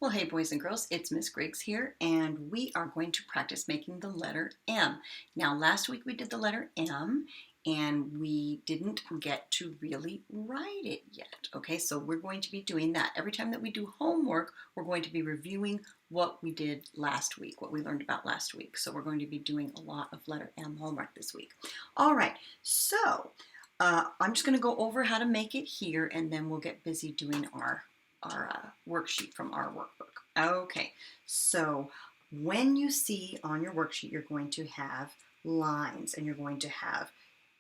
Well, hey, boys and girls, it's Miss Griggs here, and we are going to practice making the letter M. Now, last week we did the letter M, and we didn't get to really write it yet. Okay, so we're going to be doing that. Every time that we do homework, we're going to be reviewing what we did last week, what we learned about last week. So we're going to be doing a lot of letter M homework this week. All right, so I'm just going to go over how to make it here, and then we'll get busy doing our worksheet from our workbook. Okay, so when you see on your worksheet, you're going to have lines, and you're going to have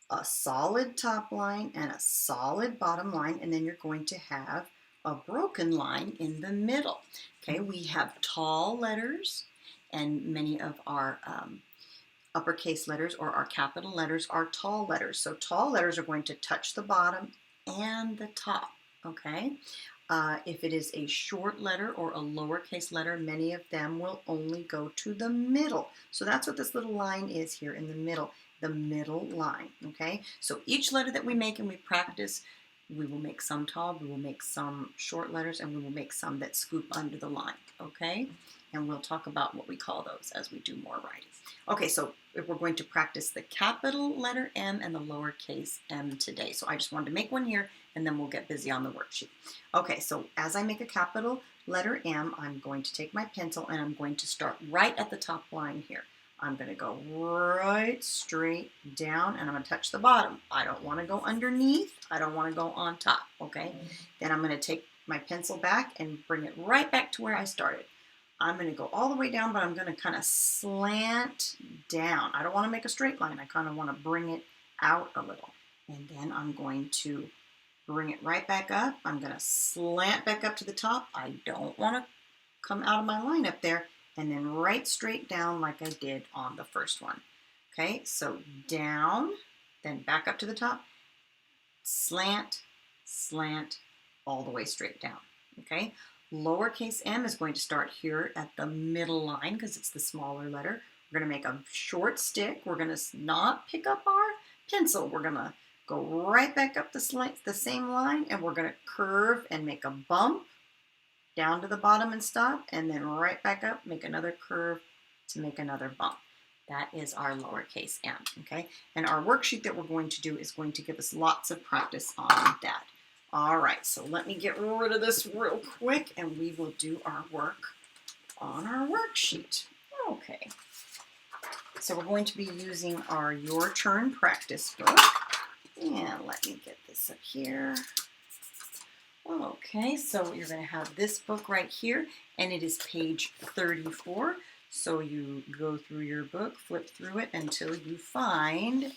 a solid top line and a solid bottom line, and then you're going to have a broken line in the middle. Okay, we have tall letters, and many of our uppercase letters or our capital letters are tall letters. So tall letters are going to touch the bottom and the top, okay? If it is a short letter or a lowercase letter, many of them will only go to the middle. So that's what this little line is here in the middle line, okay? So each letter that we make and we practice, we will make some tall, we will make some short letters, and we will make some that scoop under the line, okay? And we'll talk about what we call those as we do more writing. Okay, so we're going to practice the capital letter M and the lowercase m today. So I just wanted to make one here, and then we'll get busy on the worksheet. Okay, so as I make a capital letter M, I'm going to take my pencil and I'm going to start right at the top line here. I'm going to go right straight down, and I'm going to touch the bottom. I don't want to go underneath. I don't want to go on top, okay? Then I'm going to take my pencil back and bring it right back to where I started. I'm going to go all the way down, but I'm going to kind of slant down. I don't want to make a straight line. I kind of want to bring it out a little. And then I'm going to bring it right back up. I'm going to slant back up to the top. I don't want to come out of my line up there. And then right straight down like I did on the first one. Okay, so down, then back up to the top, slant, slant, all the way straight down. Okay, lowercase m is going to start here at the middle line because it's the smaller letter. We're going to make a short stick. We're going to not pick up our pencil. We're going to go right back up the same line, and we're going to curve and make a bump down to the bottom and stop, and then right back up, make another curve to make another bump. That is our lowercase m, okay? And our worksheet that we're going to do is going to give us lots of practice on that. All right, so let me get rid of this real quick, and we will do our work on our worksheet. Okay, so we're going to be using our Your Turn practice book. And let me get this up here. Okay, so you're going to have this book right here, and it is page 34. So you go through your book, flip through it until you find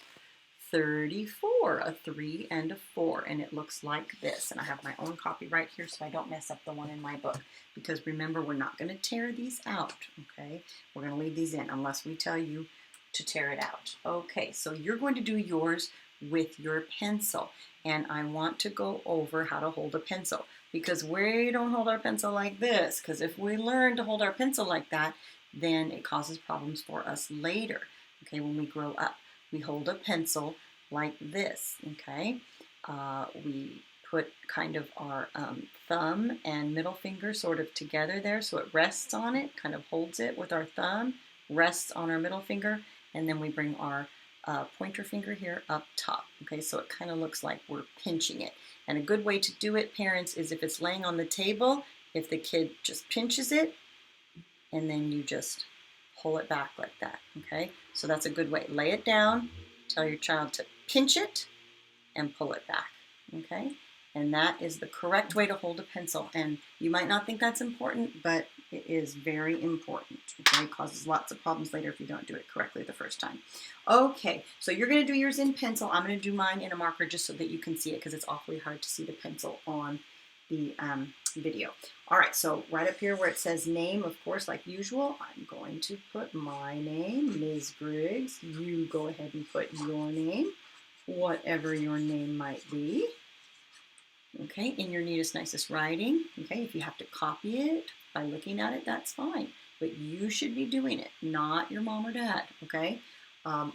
34, a 3 and a 4, and it looks like this. And I have my own copy right here so I don't mess up the one in my book, because remember, we're not going to tear these out, okay? We're going to leave these in unless we tell you to tear it out. Okay, so you're going to do yours with your pencil, and I want to go over how to hold a pencil, because we don't hold our pencil like this, because if we learn to hold our pencil like that, then it causes problems for us later, okay, when we grow up. We hold a pencil like this, okay? We put kind of our thumb and middle finger sort of together there, so it rests on it, kind of holds it with our thumb, rests on our middle finger, and then we bring our pointer finger here up top, okay? So it kind of looks like we're pinching it. And a good way to do it, parents, is if it's laying on the table, if the kid just pinches it, and then you just pull it back like that, okay? So that's a good way. Lay it down, tell your child to pinch it, and pull it back, okay? And that is the correct way to hold a pencil. And you might not think that's important, but it is very important, okay? It causes lots of problems later if you don't do it correctly the first time. Okay, so you're going to do yours in pencil. I'm going to do mine in a marker just so that you can see it, because it's awfully hard to see the pencil on the video. All right, so right up here where it says name, of course, like usual, I'm going to put my name, Ms. Griggs. You go ahead and put your name, whatever your name might be. Okay, in your neatest, nicest writing. Okay, if you have to copy it by looking at it, that's fine. But you should be doing it, not your mom or dad, okay?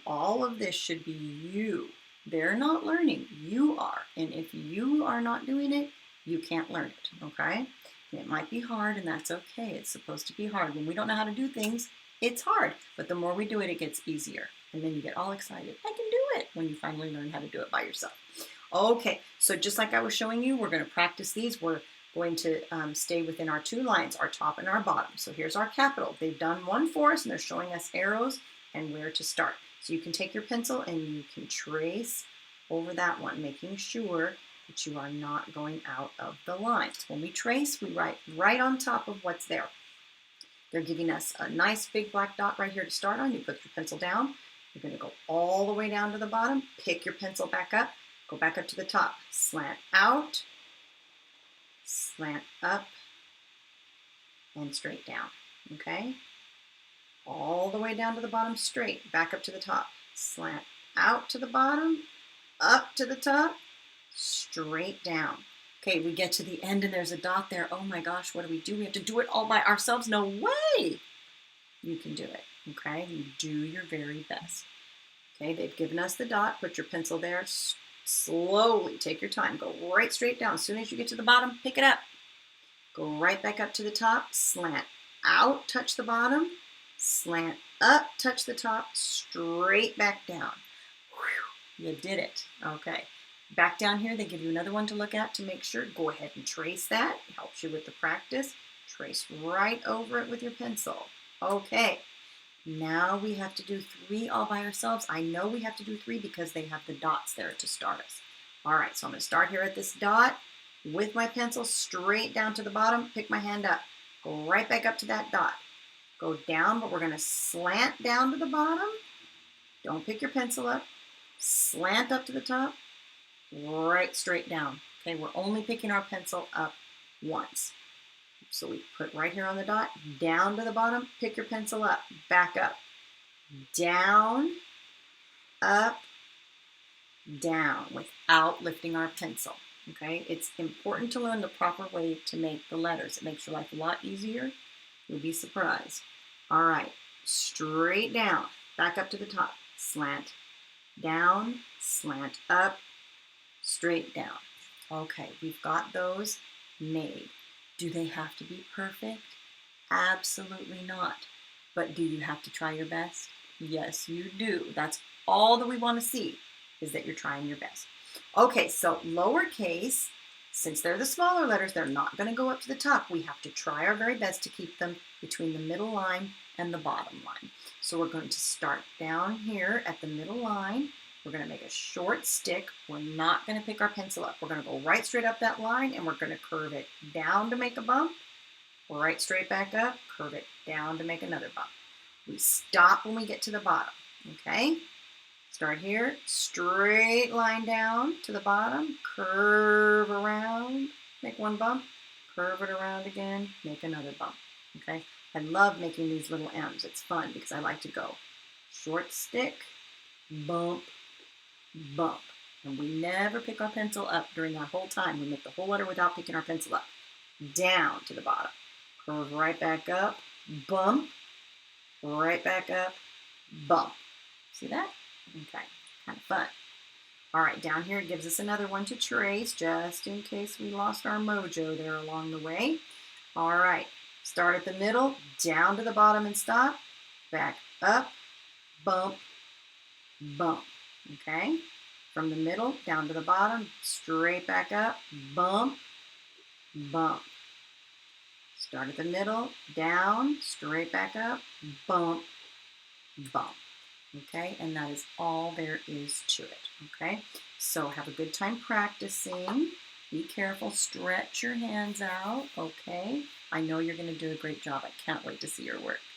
All of this should be you. They're not learning, you are. And if you are not doing it, you can't learn it, okay? It might be hard, and that's okay. It's supposed to be hard. When we don't know how to do things, it's hard. But the more we do it, it gets easier. And then you get all excited. I can do it when you finally learn how to do it by yourself. Okay, so just like I was showing you, we're going to practice these. We're going to stay within our two lines, our top and our bottom. So here's our capital. They've done one for us, and they're showing us arrows and where to start. So you can take your pencil and you can trace over that one, making sure that you are not going out of the lines. When we trace, we write right on top of what's there. They're giving us a nice big black dot right here to start on. You put your pencil down. You're going to go all the way down to the bottom. Pick your pencil back up. Go back up to the top. Slant out, slant up, and straight down. Okay? All the way down to the bottom straight. Back up to the top. Slant out to the bottom, up to the top, straight down. Okay, we get to the end and there's a dot there. Oh my gosh, what do? We have to do it all by ourselves? No way! You can do it, okay? You do your very best. Okay, they've given us the dot. Put your pencil there. Slowly, take your time. Go right straight down. As soon as you get to the bottom, pick it up. Go right back up to the top. Slant out, touch the bottom. Slant up, touch the top. Straight back down. Whew, you did it. Okay. Back down here, they give you another one to look at to make sure. Go ahead and trace that. It helps you with the practice. Trace right over it with your pencil. Okay. Now we have to do 3 all by ourselves. I know we have to do 3 because they have the dots there to start us. All right, so I'm going to start here at this dot with my pencil straight down to the bottom. Pick my hand up. Go right back up to that dot. Go down, but we're going to slant down to the bottom. Don't pick your pencil up. Slant up to the top. Right straight down. Okay, we're only picking our pencil up once. So we put right here on the dot, down to the bottom, pick your pencil up, back up, down, up, down, without lifting our pencil. Okay, it's important to learn the proper way to make the letters. It makes your life a lot easier. You'll be surprised. All right, straight down, back up to the top, slant down, slant up, straight down. Okay, we've got those made. Do they have to be perfect? Absolutely not. But do you have to try your best? Yes, you do. That's all that we want to see, is that you're trying your best. Okay, so lowercase, since they're the smaller letters, they're not going to go up to the top. We have to try our very best to keep them between the middle line and the bottom line. So we're going to start down here at the middle line. We're going to make a short stick. We're not going to pick our pencil up. We're going to go right straight up that line, and we're going to curve it down to make a bump. Right straight back up, curve it down to make another bump. We stop when we get to the bottom, okay? Start here, straight line down to the bottom, curve around, make one bump, curve it around again, make another bump, okay? I love making these little M's. It's fun because I like to go short stick, bump, bump. And we never pick our pencil up during that whole time. We make the whole letter without picking our pencil up. Down to the bottom. Curve right back up, bump, right back up, bump. See that? Okay, kind of fun. All right, down here it gives us another one to trace, just in case we lost our mojo there along the way. All right, start at the middle, down to the bottom and stop, back up, bump, bump. Okay, from the middle down to the bottom, straight back up, bump, bump. Start at the middle, down, straight back up, bump, bump. Okay, and that is all there is to it. Okay, so have a good time practicing. Be careful, stretch your hands out. Okay, I know you're going to do a great job. I can't wait to see your work.